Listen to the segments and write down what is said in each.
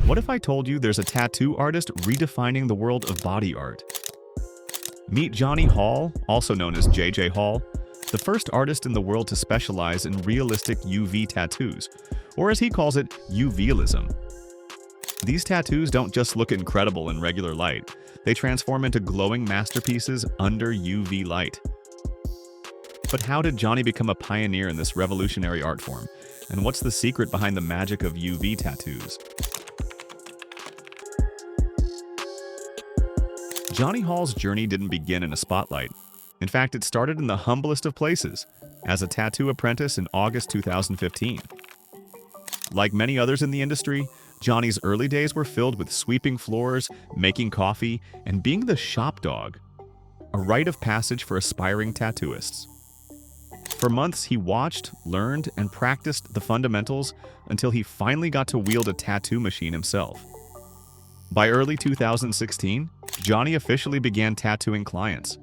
What if I told you there's a tattoo artist redefining the world of body art? Meet Johnny Hall, also known as JJ Hall, the first artist in the world to specialize in realistic UV tattoos, or as he calls it, UVism. These tattoos don't just look incredible in regular light, they transform into glowing masterpieces under UV light. But how did Johnny become a pioneer in this revolutionary art form? And what's the secret behind the magic of UV tattoos? Johnny Hall's journey didn't begin in a spotlight. In fact, it started in the humblest of places, as a tattoo apprentice in August 2015. Like many others in the industry, Johnny's early days were filled with sweeping floors, making coffee, and being the shop dog, a rite of passage for aspiring tattooists. For months, he watched, learned, and practiced the fundamentals until he finally got to wield a tattoo machine himself. By early 2016, Johnny officially began tattooing clients.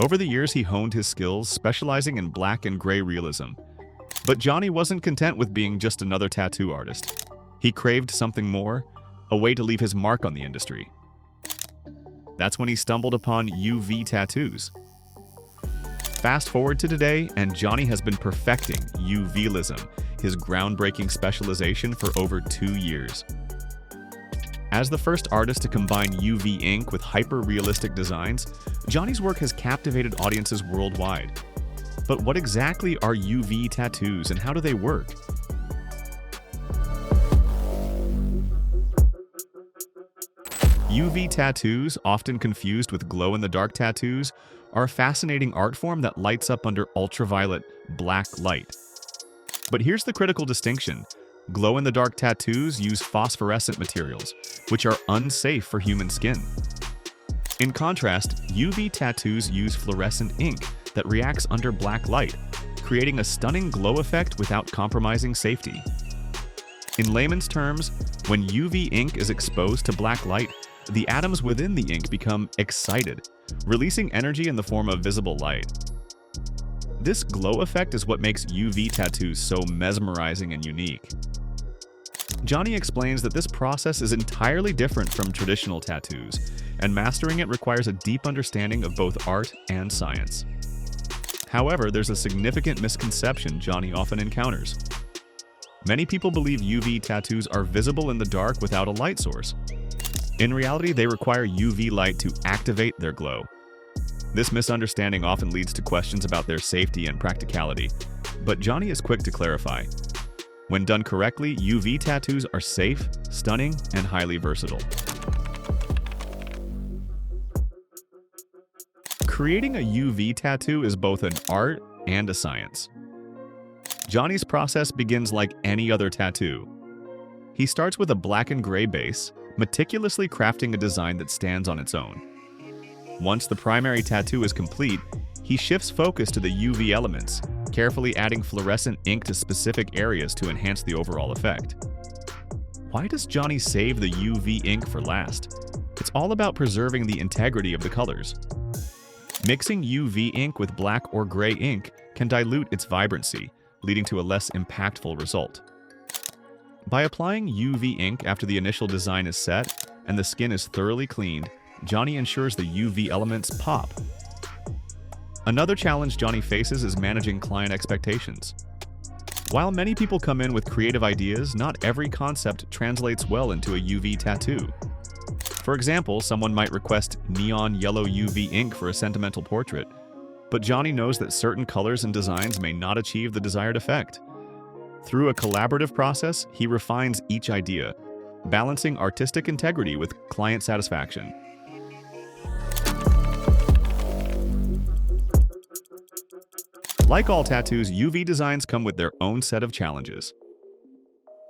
Over the years, he honed his skills, specializing in black and gray realism. But Johnny wasn't content with being just another tattoo artist. He craved something more, a way to leave his mark on the industry. That's when he stumbled upon UV tattoos. Fast forward to today, and Johnny has been perfecting UVism, his groundbreaking specialization, for over 2 years. As the first artist to combine UV ink with hyper-realistic designs, Johnny's work has captivated audiences worldwide. But what exactly are UV tattoos and how do they work? UV tattoos, often confused with glow-in-the-dark tattoos, are a fascinating art form that lights up under ultraviolet black light. But here's the critical distinction. Glow-in-the-dark tattoos use phosphorescent materials, which are unsafe for human skin. In contrast, UV tattoos use fluorescent ink that reacts under black light, creating a stunning glow effect without compromising safety. In layman's terms, when UV ink is exposed to black light, the atoms within the ink become excited, releasing energy in the form of visible light. This glow effect is what makes UV tattoos so mesmerizing and unique. Johnny explains that this process is entirely different from traditional tattoos, and mastering it requires a deep understanding of both art and science. However, there's a significant misconception Johnny often encounters. Many people believe UV tattoos are visible in the dark without a light source. In reality, they require UV light to activate their glow. This misunderstanding often leads to questions about their safety and practicality, but Johnny is quick to clarify. When done correctly, UV tattoos are safe, stunning, and highly versatile. Creating a UV tattoo is both an art and a science. Johnny's process begins like any other tattoo. He starts with a black and gray base, meticulously crafting a design that stands on its own. Once the primary tattoo is complete, he shifts focus to the UV elements, carefully adding fluorescent ink to specific areas to enhance the overall effect. Why does Johnny save the UV ink for last? It's all about preserving the integrity of the colors. Mixing UV ink with black or gray ink can dilute its vibrancy, leading to a less impactful result. By applying UV ink after the initial design is set and the skin is thoroughly cleaned, Johnny ensures the UV elements pop. Another challenge Johnny faces is managing client expectations. While many people come in with creative ideas, not every concept translates well into a UV tattoo. For example, someone might request neon yellow UV ink for a sentimental portrait, but Johnny knows that certain colors and designs may not achieve the desired effect. Through a collaborative process, he refines each idea, balancing artistic integrity with client satisfaction. Like all tattoos, UV designs come with their own set of challenges.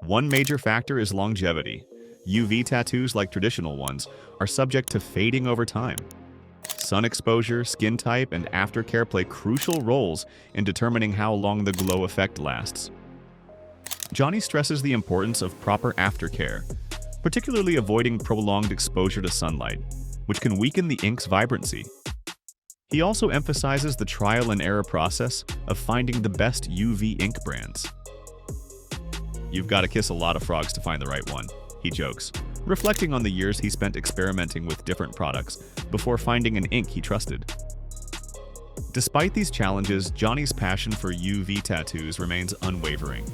One major factor is longevity. UV tattoos, like traditional ones, are subject to fading over time. Sun exposure, skin type, and aftercare play crucial roles in determining how long the glow effect lasts. Johnny stresses the importance of proper aftercare, particularly avoiding prolonged exposure to sunlight, which can weaken the ink's vibrancy. He also emphasizes the trial and error process of finding the best UV ink brands. You've got to kiss a lot of frogs to find the right one. he jokes, reflecting on the years he spent experimenting with different products before finding an ink he trusted. Despite these challenges, Johnny's passion for UV tattoos remains unwavering.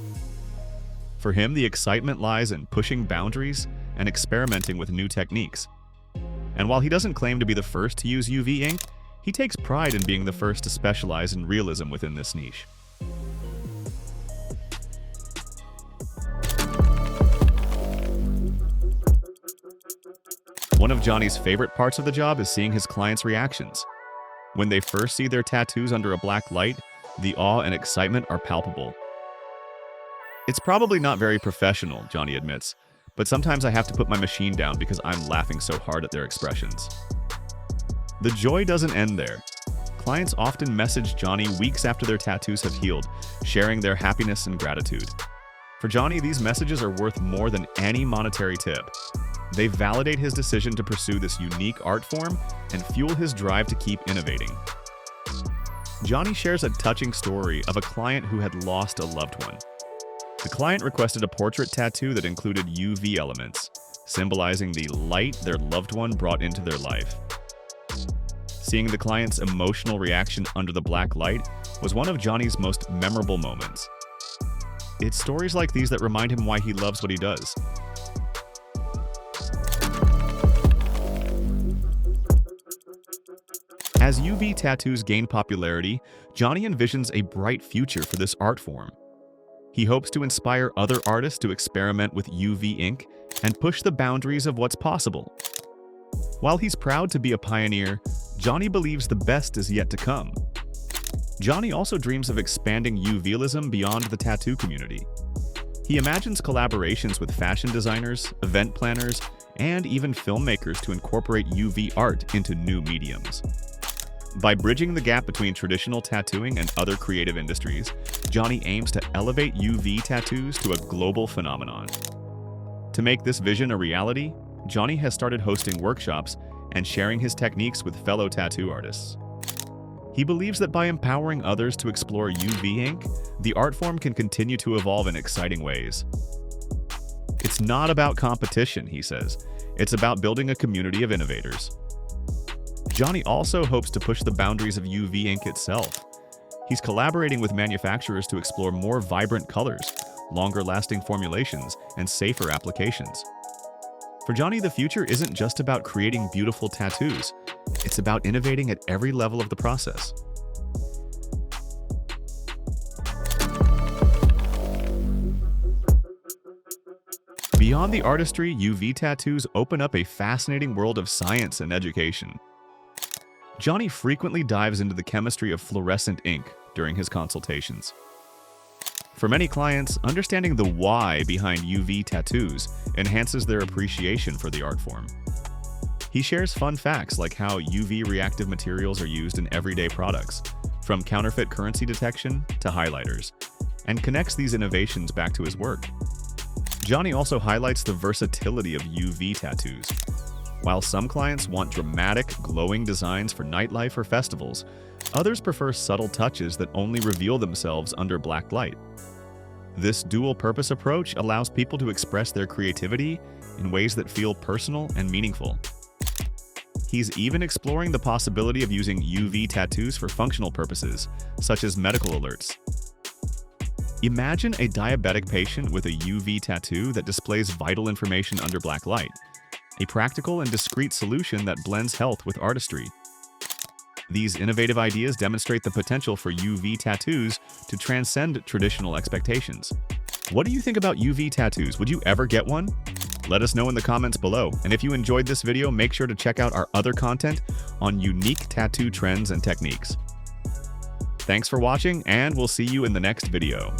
For him, the excitement lies in pushing boundaries and experimenting with new techniques. And while he doesn't claim to be the first to use UV ink, he takes pride in being the first to specialize in realism within this niche. One of Johnny's favorite parts of the job is seeing his clients' reactions. When they first see their tattoos under a black light, the awe and excitement are palpable. It's probably not very professional, Johnny admits, but sometimes I have to put my machine down because I'm laughing so hard at their expressions. The joy doesn't end there. Clients often message Johnny weeks after their tattoos have healed, sharing their happiness and gratitude. For Johnny, these messages are worth more than any monetary tip. They validate his decision to pursue this unique art form and fuel his drive to keep innovating. Johnny shares a touching story of a client who had lost a loved one. The client requested a portrait tattoo that included UV elements, symbolizing the light their loved one brought into their life. Seeing the client's emotional reaction under the black light was one of Johnny's most memorable moments. It's stories like these that remind him why he loves what he does. As UV tattoos gain popularity, Johnny envisions a bright future for this art form. He hopes to inspire other artists to experiment with UV ink and push the boundaries of what's possible. While he's proud to be a pioneer, Johnny believes the best is yet to come. Johnny also dreams of expanding UVism beyond the tattoo community. He imagines collaborations with fashion designers, event planners, and even filmmakers to incorporate UV art into new mediums. By bridging the gap between traditional tattooing and other creative industries, Johnny aims to elevate UV tattoos to a global phenomenon. To make this vision a reality, Johnny has started hosting workshops and sharing his techniques with fellow tattoo artists. He believes that by empowering others to explore UV ink, the art form can continue to evolve in exciting ways. It's not about competition, he says. It's about building a community of innovators. Johnny also hopes to push the boundaries of UV ink itself. He's collaborating with manufacturers to explore more vibrant colors, longer-lasting formulations, and safer applications. For Johnny, the future isn't just about creating beautiful tattoos. It's about innovating at every level of the process. Beyond the artistry, UV tattoos open up a fascinating world of science and education. Johnny frequently dives into the chemistry of fluorescent ink during his consultations. For many clients, understanding the why behind UV tattoos enhances their appreciation for the art form. He shares fun facts like how UV reactive materials are used in everyday products, from counterfeit currency detection to highlighters, and connects these innovations back to his work. Johnny also highlights the versatility of UV tattoos. While some clients want dramatic, glowing designs for nightlife or festivals, others prefer subtle touches that only reveal themselves under black light. This dual-purpose approach allows people to express their creativity in ways that feel personal and meaningful. He's even exploring the possibility of using UV tattoos for functional purposes, such as medical alerts. Imagine a diabetic patient with a UV tattoo that displays vital information under black light, a practical and discreet solution that blends health with artistry. These innovative ideas demonstrate the potential for UV tattoos to transcend traditional expectations. What do you think about UV tattoos? Would you ever get one? Let us know in the comments below. And if you enjoyed this video, make sure to check out our other content on unique tattoo trends and techniques. Thanks for watching, and we'll see you in the next video.